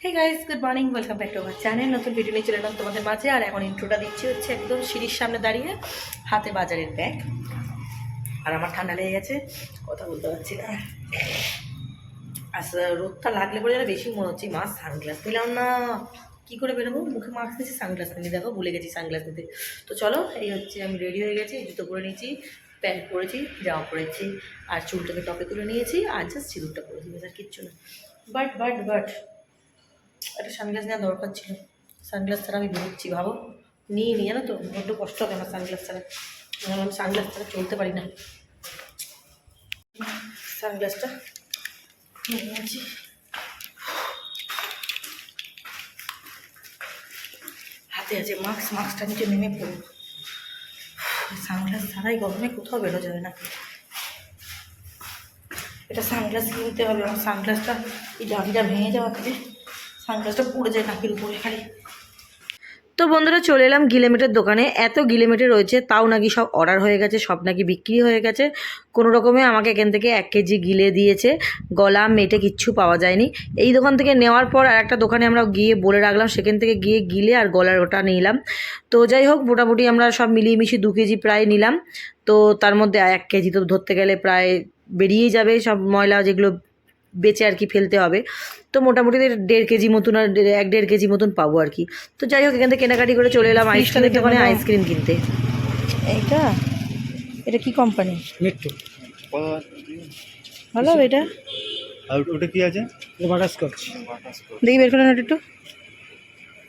Hey guys, good morning, welcome back to our channel. নতুন video নিয়ে চলে এলাম তোমাদের মাঝে। আর এখন ইন্ট্রোটা দিচ্ছি হচ্ছে একদম সিঁড়ির সামনে দাঁড়িয়ে, হাতে বাজারের ব্যাগ। আর আমার ঠান্ডা লেগে গেছে, কথা বলতে পারছি না। আচ্ছা, রোদটা লাগলে পরে যেন বেশি মনে হচ্ছে। মা সানগ্লাস নিলাম না, কী করে বেরোবো? মুখে মাস্ক নিয়েছি, সানগ্লাস নিয়ে দেখো ভুলে গেছি সানগ্লাস নিতে। তো চলো, এই হচ্ছে আমি রেডি হয়ে গেছি, জুতো পরে নিয়েছি, প্যান্ট পরেছি, জামা পরেছি, আর চুলটাকে টপে তুলে নিয়েছি, আর জাস্ট সিঁদুরটা পরেছি, আর কিচ্ছু না। বাট একটা সানগ্লাস নেওয়া দরকার ছিল। সানগ্লাস ছাড়া আমি বেরোচ্ছি, ভাবো নিয়ে জানো তো, বড্ড কষ্ট হবে আমার সানগ্লাস ছাড়া। আমি সানগ্লাস ছাড়া চলতে পারি না। সানগ্লাসটা নিয়ে নিয়েছি। হাতে আছে মাস্কটা নিচে নেমে পড়ব। সানগ্লাস ছাড়াই গরমে কোথাও বেরো যাবে না। এটা সানগ্লাস কিনতে হবে। আমার সানগ্লাসটা এই জাঁকিটা ভেঙে যাওয়া থেকে সানগ্লাসটা পড়ে যায় নাকের উপরে খালি। তো বন্ধুরা, চলে এলাম গিলেমেটের দোকানে। এত গিলেমেটে রয়েছে, তাও নাকি সব অর্ডার হয়ে গেছে, সব নাকি বিক্রি হয়ে গেছে। কোনো রকমে আমাকে এখান থেকে 1 কেজি গিলে দিয়েছে। গলা মেটে কিচ্ছু পাওয়া যায়নি। এই দোকান থেকে নেওয়ার পর আর একটা দোকানে আমরা গিয়ে বলে রাখলাম, সেখান থেকে গিয়ে গিলে আর গলার ওটা নিলাম। তো যাই হোক, মোটামুটি আমরা সব মিলিয়ে মিশিয়ে 2 কেজি প্রায় নিলাম। তো তার মধ্যে 1 কেজি তো ধরতে গেলে প্রায় বেরিয়েই যাবে, সব ময়লা যেগুলো বেঁচে আর কি ফেলতে হবে। তো মোটামুটি 1.5 কেজি মতন, আর 1-1.5 কেজি মতন পাবো আর কি। তো যাই হোক, এখান থেকে কেনাকাটি করে চলে এলাম আইসক্রিমের দোকানে আইসক্রিম কিনতে। এটা কি কোম্পানি? মিট্টু ভালো হবে এটা। আর ওটা কি আছে? বাটারস্কচ। দেখি বের করে না একটু,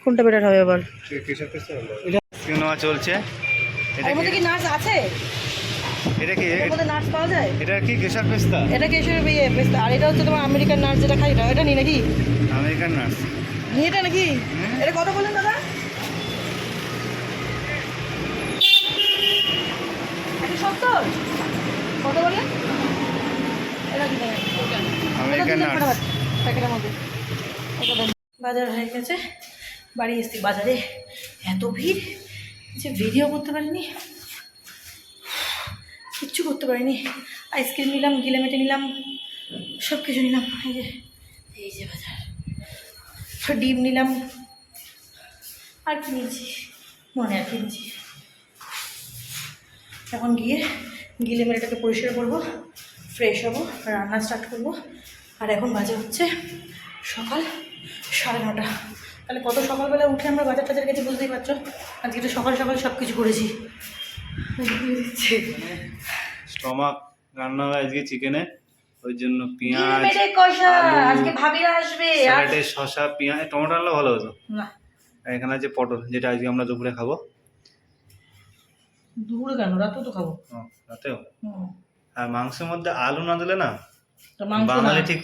কোনটা বেটার হবে আবার। এটা নেওয়া চলছে। এটা এর মধ্যে কি নাটস আছে? এটা কি? এর মধ্যে নাটস পাওয়া যায়? এটা কি কেশর পেস্তা? এটা কেশরের পেস্তা। আর এটা হচ্ছে তোমার আমেরিকান নাটস, যেটা খাই না, এটা নি নাকি? American nuts. নি এটা নাকি? এটা কত বললেন দাদা? 170? কত বললেন? এটা কি আমেরিকান নাটস। প্যাকেটের মধ্যে। বাজার হয়ে গেছে, বাড়ি এসছি। বাজারে এত ভিড় যে ভিডিও করতে পারিনি, কিচ্ছু করতে পারিনি। আইসক্রিম নিলাম, গিলেমেটে নিলাম, সব কিছু নিলাম। এই যে বাজার, ডিম নিলাম, আর কিনেছি মনে আর কিনেছি। এখন গিয়ে গিলেমেটেটাকে পরিষ্কার করবো, ফ্রেশ হবো, রান্না স্টার্ট করবো। আর এখন বাজে হচ্ছে সকাল 9:30। তাহলে কত সকালবেলা উঠে আমরা বাজার টাজার গেছি বুঝতেই পারছো। আজকে তো সকাল সকাল সব কিছু করেছি। স্টমাক রান্না হয় আজকে চিকেনে, ওই জন্য পেঁয়াজ, গিলেমেটে কষা। আজকে ভাবিরা আসবে। স্যালাডে শসা, পেঁয়াজ, টমেটো আনলে ভালো হতো না, আর এখানে আছে পটল, যেটা আজকে আমরা দুপুরে খাবো। দুপুরে কেন, রাতেও তো খাবো। রাতেও। আর মাংসের মধ্যে আলু না দিলে না তো মাংস না, বাঙালি ঠিক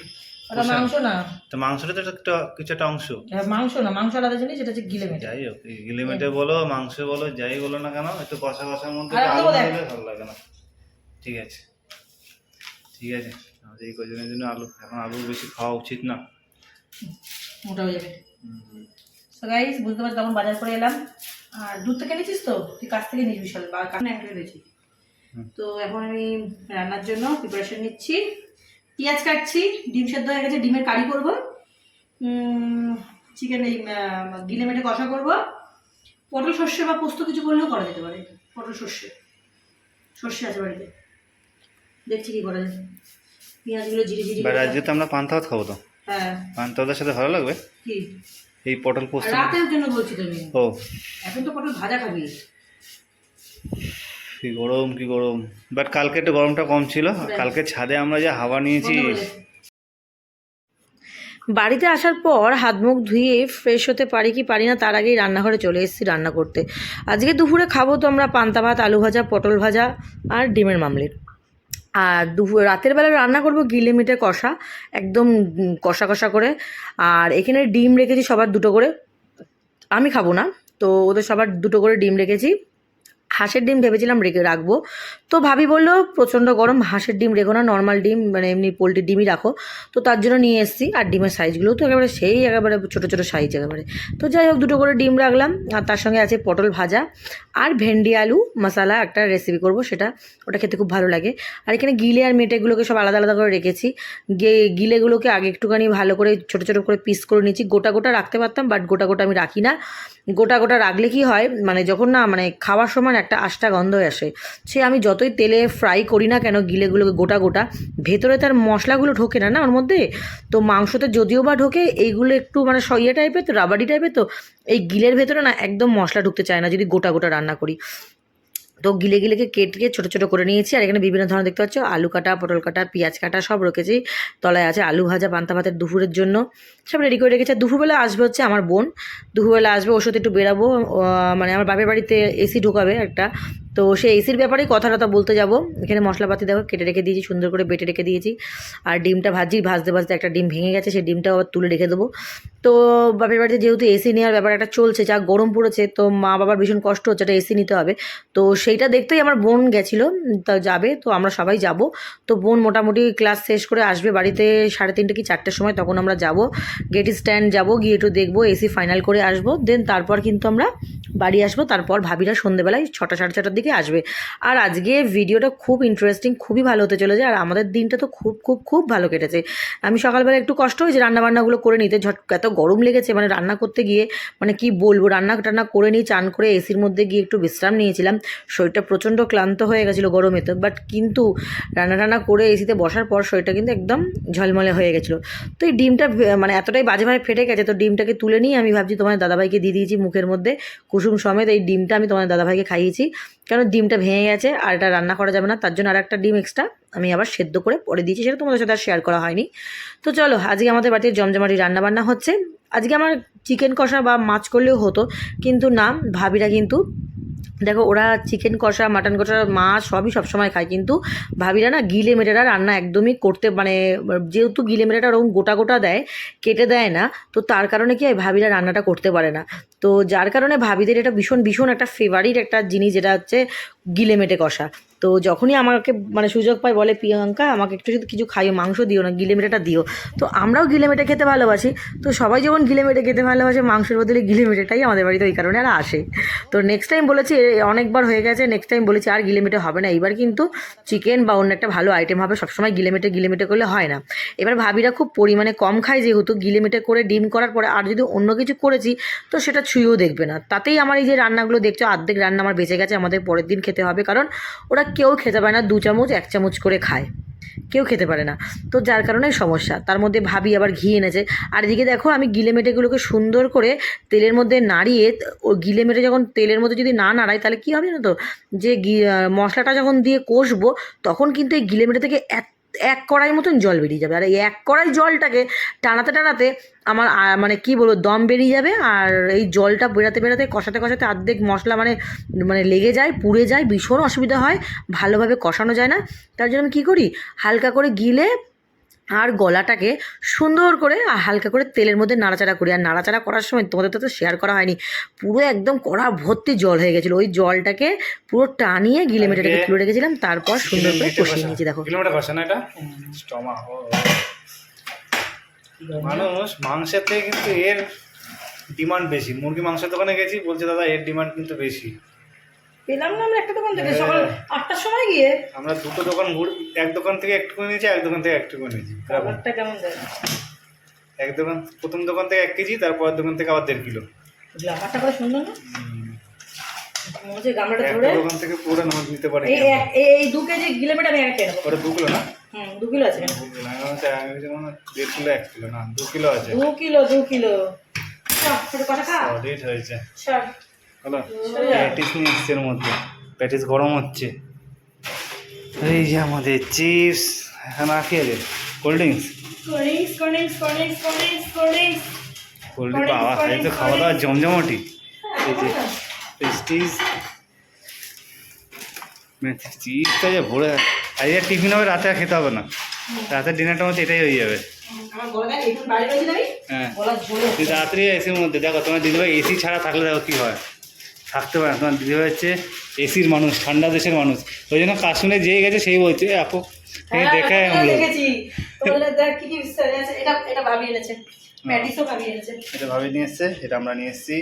ওটা মাংস না। তো মাংসটা তো একটা কিছু একটা অংশ। মাংস না, মাংস আলাদা জিনিস, এটা হচ্ছে গিলেমেটে। যাই হোক, গিলিমেটে বলো মাংস বলো যাই বলো না কেন, একটু কষা কষার মধ্যে আর আলু আলু না দেখ। দিলে ভালো লাগে না। ঠিক আছে ঠিক আছে, আমাদের এই কজনের জন্য আলু, এখন আলু বেশি খাওয়া উচিত না, মোটা হয়ে যাবে। তো গাইস, বুঝতে পারছি তখন বাজার করে এলাম। আর দুধ থেকে নিয়েছিস তো, তুই কাছ থেকে নিস বিশাল, বা কানে একটা রয়েছি। তো এখন আমি রান্নার জন্য প্রিপারেশন নিচ্ছি। পেঁয়াজ কাটছি, ডিম সেদ্ধ হয়ে গেছে, ডিমের কারি করবো, চিকেন এই গিলেমেটে কষা করবো। পটল সর্ষে বা পোস্ত কিছু করলেও করা যেতে পারে। পটল সর্ষে আছে বাড়িতে, দেখছি কি করা যায়। পেঁয়াজগুলো জিরে জিরে। আজকে তো আমরা পান্তা ভাত খাবো, তো হ্যাঁ, পান্তা ভাতের সাথে ভালো লাগবে কি এই পটল পোস্ত। রাতের জন্য বলছি তো আমি। ও এখন তো পটল ভাজা খাবি। কি গরম কি গরম, বাট কালকে একটু গরমটা কম ছিল। কালকে ছাদে আমরা যে হাওয়া নিয়েছি। বাড়িতে আসার পর হাত মুখ ধুয়ে ফ্রেশ হতে পারি কি পারি না, তার আগেই রান্নাঘরে চলে এসেছি রান্না করতে। আজকে দুপুরে খাবো তো আমরা পান্তা ভাত, আলু ভাজা, পটল ভাজা আর ডিমের মামলেট। আর রাতের বেলা রান্না করব গিলেমেটে কষা, একদম কষা কষা করে। আর এখানে ডিম রেখেছি সবার 2টো করে, আমি খাবো না, তো ওদের সবার 2টো করে ডিম রেখেছি। হাঁসের ডিম ভেবেছিলাম রেখে রাখবো, তো ভাবি বললো প্রচণ্ড গরম, হাঁসের ডিম রেখো না, নর্মাল ডিম মানে এমনি পোলট্রির ডিমই রাখো। তো তার জন্য নিয়ে এসেছি। আর ডিমের সাইজগুলো তো একেবারে সেই একেবারে ছোটো ছোটো সাইজ একেবারে। তো যাই হোক 2টো করে ডিম রাখলাম, আর তার সঙ্গে আছে পটল ভাজা আর ভেন্ডি আলু মশালা একটা রেসিপি করব, ওটা খেতে খুব ভালো লাগে। আর এখানে গিলে আর মেটেগুলোকে সব আলাদা আলাদা করে রেখেছি। গিলেগুলোকে আগে একটুখানি ভালো করে ছোটো ছোটো করে পিস করে নিয়েছি। গোটা গোটা রাখতে পারতাম, বাট গোটা গোটা আমি রাখি না। গোটা গোটা রাখলে কি হয়, মানে যখন না মানে খাওয়ার সময় একটা আষ্টা গন্ধ আসে। সে আমি যতই তেলে ফ্রাই করি না কেন গিলেগুলোকে গোটা গোটা, ভেতরে তার মশলাগুলো ঢোকে না ওর মধ্যে। তো মাংসতে যদিও বা ঢোকে, এইগুলো একটু মানে ইয়ে টাইপের, তো রাবারি টাইপের, তো এই গিলের ভেতরে না একদম মশলা ঢুকতে চায় না যদি গোটা গোটা রান্না করি। তো গিলেকে কেটে ছোটো ছোটো করে নিয়েছি। আর এখানে বিভিন্ন ধরনের দেখতে পাচ্ছ, আলু কাটা, পটল কাটা, পেঁয়াজ কাটা সব রেখেছি। তলায় আছে আলু ভাজা, পান্তা ভাতের দুপুরের জন্য সব রেডি করে রেখেছি। দুপুরবেলা আসবে হচ্ছে আমার বোন, দুপুরবেলা আসবে, ওর সাথে একটু বেরাবো। মানে আমার বাপের বাড়িতে এসি ঢোকাবে একটা, তো সেই এসির ব্যাপারেই কথা টথা বলতে যাবো। এখানে মশলাপাতি দেখো কেটে রেখে দিয়েছি, সুন্দর করে বেটে রেখে দিয়েছি। আর ডিমটা ভাজতে ভাজতে একটা ডিম ভেঙে গেছে, সেই ডিমটাও আবার তুলে রেখে দেবো। তো বাপের বাড়িতে যেহেতু এসি নেওয়ার ব্যাপার একটা চলছে, যা গরম পড়েছে, তো মা বাবার ভীষণ কষ্ট হচ্ছে, একটা এসি নিতে হবে। তো সেইটা দেখতেই আমার বোন গেছিলো, তা যাবে, তো আমরা সবাই যাব। তো বোন মোটামুটি ক্লাস শেষ করে আসবে বাড়িতে 3:30 কি 4টের সময়, তখন আমরা যাব, গেট স্ট্যান্ড যাব, গিয়ে একটু দেখবো, এসি ফাইনাল করে আসবো। দেন তারপর কিন্তু আমরা বাড়ি আসবো। তারপর ভাবিরা সন্ধ্যেবেলায় 6টা 6:30টার দিকে আসবে। আর আজকে ভিডিওটা খুব ইন্টারেস্টিং, খুবই ভালো হতে চলেছে। আর আমাদের দিনটা তো খুব খুব খুব ভালো কেটেছে। আমি সকালবেলা একটু কষ্ট হয়েছে রান্নাবান্নাগুলো করে নিতে, এত গরম লেগেছে মানে রান্না করতে গিয়ে, মানে কি বলবো, রান্না টান্না করে নিই, চান করে এসির মধ্যে গিয়ে একটু বিশ্রাম নিয়েছিলাম। শরীরটা প্রচণ্ড ক্লান্ত হয়ে গেছিলো গরমে, তো বাট কিন্তু রান্না করে এসিতে বসার পর শরীরটা কিন্তু একদম ঝলমলে হয়ে গেছিলো। তো এই ডিমটা মানে এতটাই বাজেভাবে ফেটে গেছে, তো ডিমটাকে তুলে নিয়ে আমি ভাবছি তোমার দাদাভাইকে দিয়ে দিয়েছি মুখের মধ্যে কুসুম সমেত। এই ডিমটা আমি তোমার দাদাভাইকে খাইয়েছি, কারণ ডিমটা ভেঙে গেছে আর এটা রান্না করা যাবে না, তার জন্য আর একটা ডিম এক্সট্রা আমি আবার সেদ্ধ করে পরে দিয়েছি, সেটা তোমাদের সাথে আর শেয়ার করা হয়নি। তো চলো, আজকে আমাদের বাড়িতে জমজমাটি রান্নাবান্না হচ্ছে। আজকে আমার চিকেন কষা বা মাছ করলেও হতো, কিন্তু না, ভাবিরা কিন্তু দেখো ওরা চিকেন কষা, মাটন কষা, মাছ সবই সবসময় খায়, কিন্তু ভাবিরা না গিলে মেটেরা রান্না একদমই করতে, মানে যেহেতু গিলে মেটেটা ওরকম গোটা গোটা দেয়, কেটে দেয় না, তো তার কারণে কি হয় ভাবিরা রান্নাটা করতে পারে না। তো যার কারণে ভাবিদের এটা ভীষণ ভীষণ একটা ফেভারিট একটা জিনিস, যেটা হচ্ছে গিলে মেটে কষা। তো যখনই আমাকে মানে সুযোগ পায় বলে, প্রিয়াঙ্কা আমাকে একটু যদি কিছু খাইও, মাংস দিও না, গিলে মেটেটা দিও। তো আমরাও গিলে মেটে খেতে ভালোবাসি। তো সবাই যখন গিলে মেটে খেতে ভালোবাসে, মাংসের বদলে গিলে মেটেটাই আমাদের বাড়িতে ওই কারণে আর আসে। তো নেক্সট টাইম বলেছি, অনেকবার হয়ে গেছে, নেক্সট টাইম বলেছি আর গিলে মেটে হবে না, এইবার কিন্তু চিকেন বা অন্য একটা ভালো আইটেম হবে, সবসময় গিলে মেটে করলে হয় না। এবার ভাবিরা খুব পরিমাণে কম খায়, যেহেতু গিলে মেটে করে ডিম করার পরে আর যদি অন্য কিছু করেছি তো সেটা ছুঁয়েও দেখবে না। তাতেই আমার এই যে রান্নাগুলো দেখছো, অর্ধেক রান্না আমার বেঁচে গেছে, আমাদের পরের দিন খেতে হবে, কারণ ওরা কেউ খেতে পারে না, 2 চামচ 1 চামচ করে খায়, কেউ খেতে পারে না। তো যার কারণে সমস্যা। তার মধ্যে ভাবি আবার ঘি এনেছে। আর এদিকে দেখো আমি গিলে মেটেগুলোকে সুন্দর করে তেলের মধ্যে নাড়িয়ে, ও গিলে মেটে যখন তেলের মধ্যে যদি না নাড়াই তাহলে কী হবে না, তো যে মশলাটা যখন দিয়ে কষবো তখন কিন্তু এই গিলে মেটে থেকে এক কড়াই মতন জল বেরিয়ে যাবে। আর এই 1 কড়াই জলটাকে টানাতে আমার মানে কি বলবো, দম বেরিয়ে যাবে। আর এই জলটা বেরাতে কষাতে অর্ধেক মশলা মানে লেগে যায়, পুড়ে যায়, ভীষণ অসুবিধা হয়, ভালোভাবে কষানো যায় না। তার জন্য আমি কী করি, হালকা করে গিলে আর গলাটাকে সুন্দর করে হালকা করে তেলের মধ্যে নাড়াচাড়া করি। আর নাড়াচাড়া করার সময় তোমাদের তো শেয়ার করা হয়নি, পুরো একদম কড়া ভর্তি জল হয়ে গেছিলো, ওই জলটাকে পুরো টানিয়ে গিলে মেটেটাকে তুলে রেখেছিলাম, তারপর সুন্দর করে কষিয়ে নিয়েছি। দেখো মানুষ মাংসের থেকে কিন্তু এর ডিমান্ড বেশি। মুরগি মাংসের দোকানে গেছি, বলছে দাদা এর ডিমান্ড কিন্তু বেশি। পেলাম না আমরা একটা দোকান থেকে সকাল 8টার সময় গিয়ে, আমরা 2টো দোকান এক দোকান থেকে একটু নিয়েছি, এক দোকান থেকে একটু নিয়েছি। খাবারটা কেমন দেয়, এক দোকান, প্রথম দোকান থেকে 1 কেজি, তারপর দোকান থেকে আবার 1.5 কিলো। গ্লামারটা কত সুন্দর না, মুঝে গামলাটা ধরে দোকান থেকে পুরো নাম নিতে পারে। এই 2 কেজি গিলে মেটে আমি একটা নেব। ওটা 2 কিলো না? 2 কিলো আছে। 2 কিলো আমি যেমন 1.5 কিলো 1 কিলো না 2 কিলো আছে। 2 কিলো ছোট কথা খা রেট হয়েছে। স্যার হলো প্যাটিস নিচ্ছে, এর মধ্যে প্যাটিস গরম হচ্ছে। এই যে আমাদের চিপস, এখন আর কি আছে, কোল্ড ড্রিঙ্কস। কোল্ড ড্রিঙ্ক বাবা, এই তো খাওয়া দাওয়া জমজমাটি। এই যে পেস্টিস চিপসটা যে ভরে, আজ আর টিফিন হবে, রাতে আর খেতে হবে না, রাতের ডিনারটা মধ্যে এটাই হয়ে যাবে। হ্যাঁ তুই রাত্রি এসির মধ্যে দেখো, তোমার দিদিভাই এসি ছাড়া থাকলে দেখো কী হয়, থাকতে পারে না। তোমার দিদিভাই হচ্ছে এসির মানুষ, ঠান্ডা দেশের মানুষ, ওই জন্য কাশ্মীরে যেই গেছে সেই বলছে আপু দেখে দেখেছি তোমাদের দেখ কি কি বিস্তার আছে। এটা ভাবি এনেছে, প্যাটিসও ভাবি এনেছে। এটা ভাবি নিয়ে এসছে, এটা আমরা নিয়ে এসছি,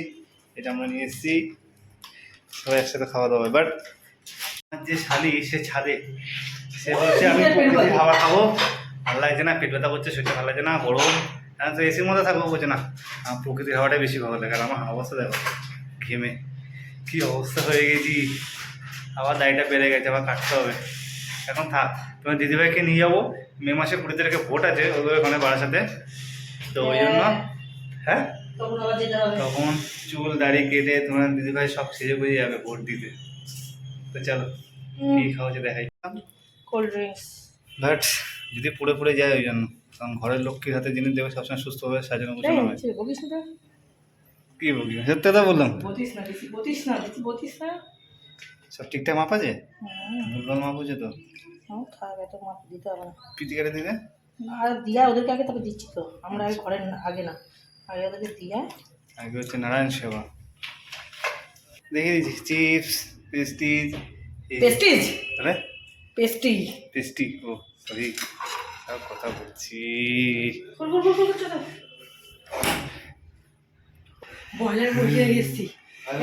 এটা আমরা নিয়ে এসছি, সবাই একসাথে খাওয়া দাওয়া। বাট যে শালি সে ছাদে, সে বলছে আমি প্রকৃতির হাওয়া খাবো, ভালো লাগছে না, পেট ব্যথা করছে, শরীরটা ভালো লাগছে না, গরম, আমি তো এসির মধ্যে থাকবো। বলছে না আমার প্রকৃতির হাওয়াটাই বেশি ভালো লাগে। আর আমার অবস্থা দেখো, ঘেমে কী অবস্থা হয়ে গেছি, আবার দাড়িটা বেড়ে গেছে, আবার কাটতে হবে। এখন থাক, তোমার দিদিভাইকে নিয়ে যাবো, মে মাসে 20 তারিখে ভোট আছে ওদের ওখানে বারাসাতে, তো ওই জন্য হ্যাঁ তখন আবার যেতে হবে। তখন চুল দাড়ি কেটে তোমার দিদিভাই সব সেজে বুঝে যাবে ভোট দিতে। তো চলো কি খাওয়া হচ্ছে দেখাই। Cold drinks. বাট যদি পুড়ে পুড়ে যায় ওই জন্য, কারণ ঘরের লক্ষ্মীর হাতে জিনিস দেবে সবসময় সুস্থভাবে সাজানো গোছানো হয়। বকিস না, কি বলি, সত্যি কথা বললাম, বকিস না, বকিস না। সব ঠিকঠাক মাপ আছে, ভুলভাল মাপ হচ্ছে তো। খাবে তো মাপ দিতে হবে না, পিতিকারে দিলে আর দিয়া ওদেরকে আগে তবে দিচ্ছি তো আমরা, আগে ঘরের আগে না, আগে ওদেরকে দিয়া। আগে হচ্ছে নারায়ণ সেবা। দেখে দিচ্ছি চিপস, পেস্টিজ। পেস্টিজ? আরে পেস্টি পেস্টি, ও সরি, সব কথা বলছি। বয়লার বসিয়ে এসেছি।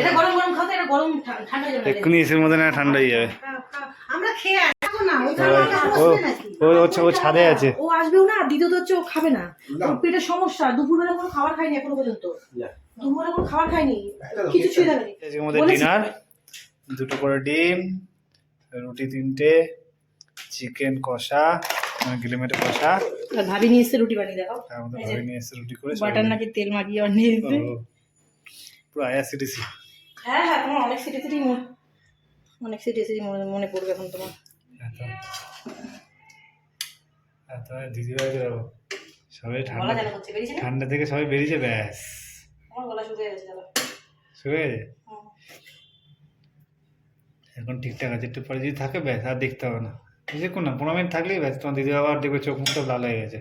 এটা গরম গরম খাও তো, এটা গরম ঠান্ডা যাবে। এক্ষুনি এসির মধ্যে না ঠান্ডা হয়ে যাবে। আমরা খেয়ে আসবো না, ও ছাদে আছে, ও আসবেও না। দ্বিতীয়ত হচ্ছে ও খাবে না, ওর পেটের সমস্যা। দুপুরবেলা কোনো খাবার খায়নি এখনো পর্যন্ত, দুপুরে কোনো খাবার খায়নি, কিছু ছুঁয়ে যাবেনি। এর মধ্যে ডিনার, 2টো করে ডিম, রুটি 3টে, চিকেন কষা, গিলেমেটে কষা, ভাবি নিয়ে এসছে রুটি বানিয়ে দেখাও। তার মধ্যে ভাবি নিয়ে এসে রুটি করে বাটার নাকি তেল মাখিয়ে আর নিয়ে এসছে। পুরো আইআরসিটিসি। হ্যাঁ হ্যাঁ, তোমার অনেক সিটি মনে পড়বে এখন তোমার। তোমার দিদিভাই সবাই গলা জ্বালা করছে, বেরিয়েছে না? ঠান্ডা থেকে সবাই বেরিয়েছে, ব্যাস আমার গলা শুকিয়ে গেছে দাদা। শুয়ে গেছে এখন, ঠিকঠাক আছে। একটু পরে যদি থাকে ব্যাস আর দেখতে হবে না, দেখুন না 15 মিনিট থাকলেই ব্যাস তোমার দিদি আবার দেখবে চোখ মুখটা লাল হয়ে গেছে,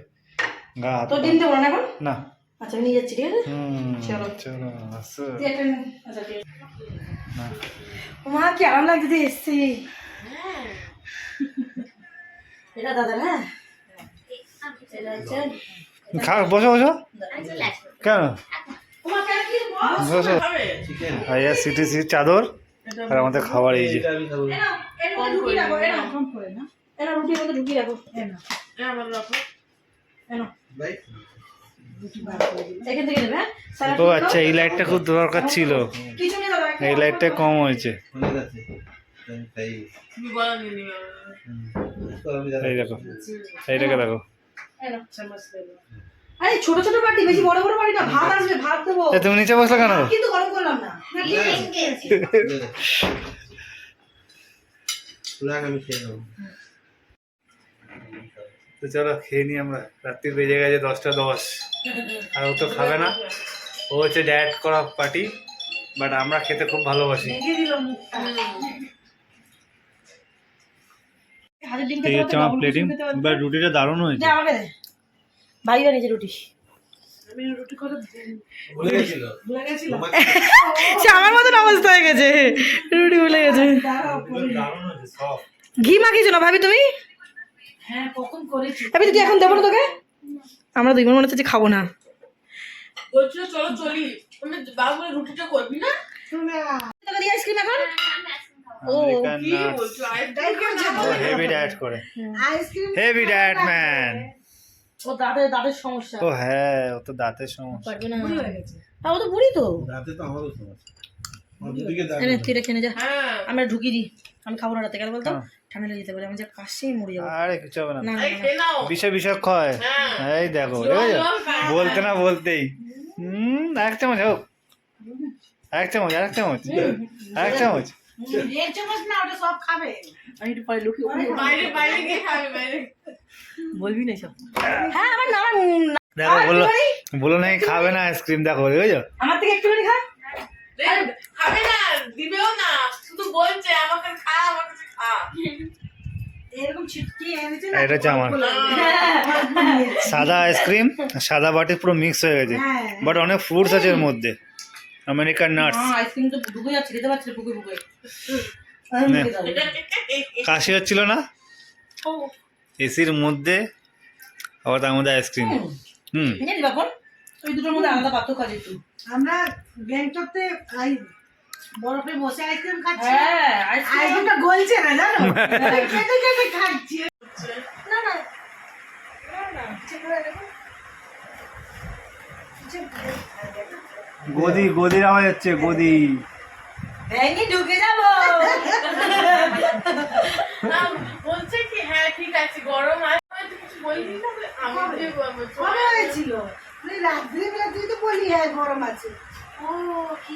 গা হাত তো ডিম দেবো না এখন? না। আচ্ছা আমি নিয়ে যাচ্ছি, ঠিক আছে? চলো চলো আসো। আচ্ছা ঠিক আছে। না মা কি আরাম লাগছে এসছি। এটা দাদা, হ্যাঁ এটা হচ্ছে খাও, বসো বসো, কেন বসো। আইআরসিটিসি চাদর আর আমাদের খাবার এই যে। রুটি রাখো, রুটির মধ্যে ঢুকিয়ে রাখো। এখান থেকে নেবে, হ্যাঁ? ও আচ্ছা, এই লাইটটা খুব দরকার ছিল, কিছু নেই দাদা, এই লাইটটা কম হয়েছে। এই দেখো, এইটাকে দেখো। আরে ছোট ছোট বাটি, বেশি বড় বড় বাটি না। ভাত আসবে, ভাত দেবো। তুমি নিচে বসলে কেন? কিন্তু গরম করলাম না। তো চলো খেয়ে নিই আমরা, রাত্রি বেজে গেছে 10টা 10, আর ও তো খাবে না, ও হচ্ছে ডায়েট করা পার্টি, বাট আমরা খেতে খুব ভালোবাসি। এই হচ্ছে আমার প্লেটিং, বাট রুটিটা দারুণ হয়েছে। ভাই বানিয়েছে রুটি। আমার মতন অবস্থা হয়ে গেছে, রুটি ভুলে গেছে। ঘি মাখিয়েছো না ভাবি তুমি? হ্যাঁ কখন করেছি। ভাবি তুই এখন দেবো না তোকে? আমরা 2 জন মনে হচ্ছে খাবো না। বলছিল চলো চলি, আমি বাবু রুটিটা করবি না? তোকে দিয়ে আইসক্রিম এখন? ও কি বলছো? হেভি ডায়েট করে, হেভি ডায়েট ম্যান। ও দাঁতের সমস্যা। ও হ্যাঁ, ও তো দাঁতের সমস্যা। পারবে না, ও তো বুড়ি তো। রাতে তো আমারও সমস্যা। এনে তুই রেখে নে যা, আমরা ঢুকিয়ে দিই। আমি খাবো না রাতে, কেন বলতো ঠান্ডা লেগে যেতে পারে, আমি যা কাশি মরে যাবো। আরে কিছু হবে না, না বিষয় ক্ষয়। এই দেখো বলতে না বলতেই এক চামচ হোক, এক চামচ, আর এক চামচ, এক চামচ। আমি একটু পরে লুকিয়ে বাইরে গিয়ে খাবে, বাইরে বলবি না সব। হ্যাঁ আমার না, দেখো বলো নাই খাবে না আইসক্রিম, দেখো বুঝছো? আমার থেকে একটুখানি খা। খাবে না, দিবেও না, শুধু বলছে আমাকে খা, আমাকে খা। এরকম ছিটকিয়ে এনেছে না। এটা হচ্ছে আমার সাদা আইসক্রিম, সাদা বাটি পুরো মিক্স হয়ে গেছে, বাট অনেক ফ্রুটস আছে এর মধ্যে। American nuts. আইসক্রিম তো ঢুকে যাচ্ছে, খেতে পারছে বুকে বুকে। কাশি হচ্ছিল না এসির মধ্যে, আবার তার মধ্যে আইসক্রিম। জানি বাপন ওই দুটোর মধ্যে আলাদা পার্থক্য আছে একটু। আমরা গ্যাংটকতে বরফে বসে আইসক্রিম খাচ্ছি। হ্যাঁ আইসক্রিমটা গলছে না জানো, কেটে কেটে খাচ্ছি। না না গদি গদির আওয়াজ হচ্ছে, গদি। ভেঙে ঢুকে যাবো। বলছে কি হ্যাঁ ঠিক আছে গরম আছে, কিছু বলবি না, আমি কবে হয়েছিল? রাত্রিবেলা তুই তো বলি হ্যাঁ গরম আছে। ও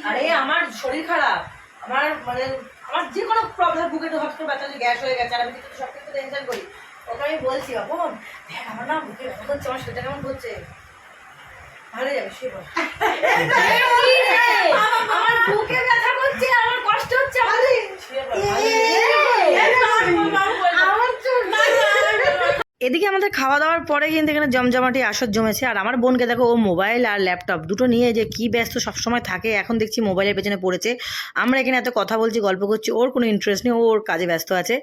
আরে আমার শরীর খারাপ, আমার মানে আমার যে কোনো প্রবলেম, বুকে তো হঠাৎ করে ব্যথা, গ্যাস হয়ে গেছে, আর আমি কিন্তু সব কিছু টেনশন করি। ওকে আমি বলছি বাপন দেখ আমার না বুকে ব্যথা করছে, আমার শরীরটা কেমন করছে, ভালো যাবে সে বল। আমার বুকে ব্যথা করছে, আমার কষ্ট হচ্ছে, এদিকে আমাদের খাওয়া দাওয়ার পরে কিন্তু এখানে জমজমাটি আসর জমেছে। আর আমার বোনকে দেখো, ও মোবাইল আর ল্যাপটপ দুটো নিয়ে যে কি ব্যস্ত সবসময় থাকে, এখন দেখছি মোবাইলের পেছনে পড়েছে। আমরা এখানে এত কথা বলছি, গল্প করছি, ওর কোনো ইন্টারেস্ট নেই, ও ওর কাজে ব্যস্ত আছে।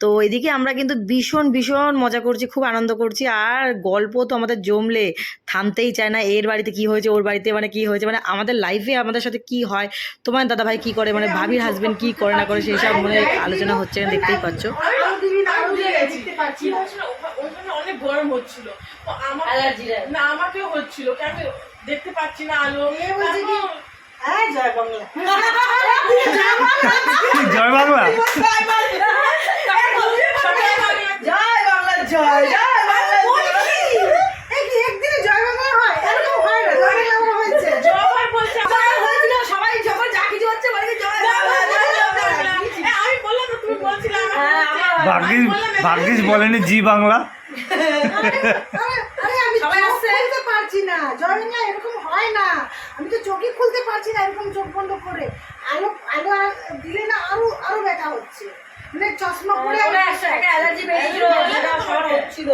তো এদিকে আমরা কিন্তু ভীষণ ভীষণ মজা করছি, খুব আনন্দ করছি। আর গল্প তো আমাদের জমলে থামতেই চায় না, এর বাড়িতে কি হয়েছে, ওর বাড়িতে মানে কি হয়েছে, মানে আমাদের লাইফে আমাদের সাথে কি হয়, তোমার দাদাভাই কি করে, মানে ভাবির হাজবেন্ড কি করে না করে, সেই সব মানে আলোচনা হচ্ছে, দেখতেই পাচ্ছ। ওখানে অনেক গরম হচ্ছিল, তো আমার না আমাকেও হচ্ছিল, কেন দেখতে পাচ্ছি না আলো। জয় বাংলা। জয় বাংলা। জয় বাংলা, জয় জয় বাংলা। একদিনে জয় বাংলা হয়? এরকম হয় না, জয় বাংলা হয়েছে। জয় বলছে হয়েছিল সবাই যখন যা কিছু হচ্ছে বলে জয় বাংলা। আমি বললাম তো, তুমি বলছিলে ভাগ্যিস বলেনি জি বাংলা। আরে আমি সবাই চোখ আসছে। খুলতে পারছি না, জয় বাংলা এরকম হয় না। আমি তো চোখই খুলতে পারছি না এরকম চোখ বন্ধ করে। আলো আলো দিলে না আরো আরো ব্যথা হচ্ছে, মানে চশমা পরে একটা অ্যালার্জি বেরিয়েছিল, যেটা সবার হচ্ছিল।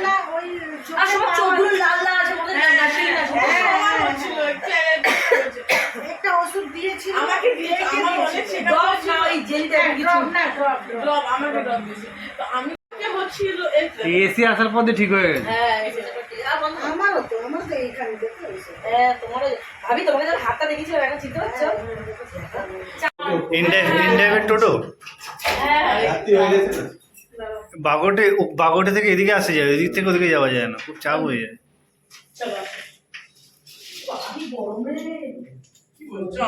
না ওই আর সবার চোখগুলো লাল লাল আছে, মনে হয় নাচি না। আমার হচ্ছিল একটু allergy হয়েছে। একটা ওষুধ দিয়েছিল আমাকে দিয়েছে, আমার অনেক সেটা ড্রপ না ওই জেলি টাইপের কিছু। ড্রপ না ড্রপ ড্রপ, আমাকে ড্রপ দিয়েছে। তো আমি যে হচ্ছিল এসি আসার পর ঠিক হয়ে গেছে। হ্যাঁ সেটা ঠিক। আর বন্ধু আমারও তো এইখানে দেখতে হয়েছে। হ্যাঁ তোমারও ভাবি, তোমাকে যখন হাতটা দেখিয়েছিলাম এখন চিনতে পারছো? ইন্ডাইভের টোটো বাগোটে থেকে এদিকে আসা যায়, এদিক থেকে ওদিকে যাওয়া যায় না, খুব চাপ হয়ে যায়।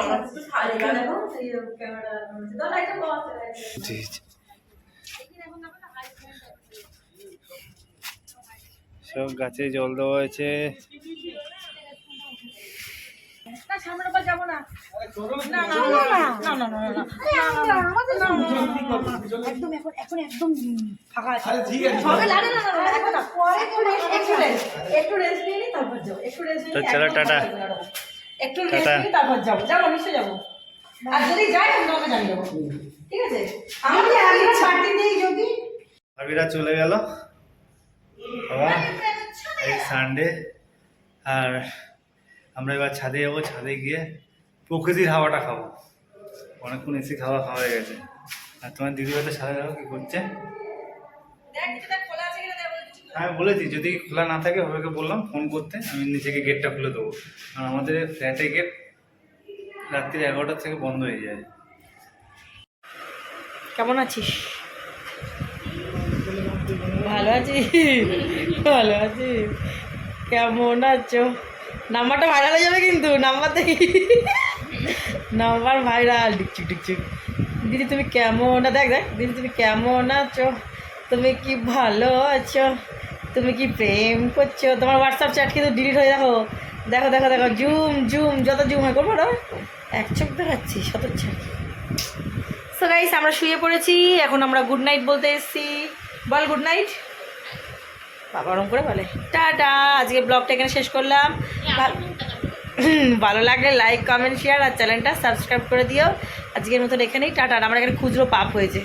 আমার তো ভালো লাগে। জি, জি। সব গাছে জল দেওয়া হয়েছে। তো চলো টাটা। একটু টাটা। রেস্ট নিয়ে তারপর যাবো, যাবো নিশ্চয়ই যাবো। আর যদি যাই আমি তোমাকে জানিয়ে দেবো, ঠিক আছে? আমি ছাড়তে দিই যদি। ভাবিরা চলে গেল বাবা, এই সানডে। আর আমরা এবার ছাদে যাবো, ছাদে গিয়ে প্রকৃতির হাওয়াটা খাবো। অনেকক্ষণ এসে খাওয়া হয়ে গেছে। আর তোমার দিদি হয়তো ছাদে যাবো, কি করছে? আমি বলেছি যদি খোলা না থাকে বাবাকে বললাম ফোন করতে, আমি নিচেকে গেটটা খুলে দেবো। আর আমাদের ফ্ল্যাটে গেট রাত্রি 11টা থেকে বন্ধ হয়ে যায়। কেমন আছিস? ভালো আছি, ভালো আছি। কেমন আছো? নাম্বারটা ভাইরাল হয়ে যাবে কিন্তু, নাম্বার দেখি, নাম্বার ভাইরাল। ডিকচিক ডিকচিক। দিদি তুমি কেমন, দেখ দেখ দিদি তুমি কেমন আছো, তুমি কি ভালো আছো, তুমি কি প্রেম করছো? তোমার হোয়াটসঅ্যাপ চ্যাট কিন্তু ডিলিট হয়ে দেখো, দেখো দেখো দেখো, জুম জুম, যত জুম হয় করবো না, এক চোখ দেখাচ্ছি শত চোখ। সো গাইস আমরা শুয়ে পড়েছি, এখন আমরা গুড নাইট বলতে এসেছি। বল গুড নাইট। বাবা ওরম করে বলে টাটা। আজকে ব্লগটা এখানে শেষ করলাম। ভালো লাগলে লাইক কমেন্ট শেয়ার আর চ্যানেলটা সাবস্ক্রাইব করে দিও। আজকের মতন এখানেই টাটা। আমার এখানে খুচরো পাপ হয়েছে।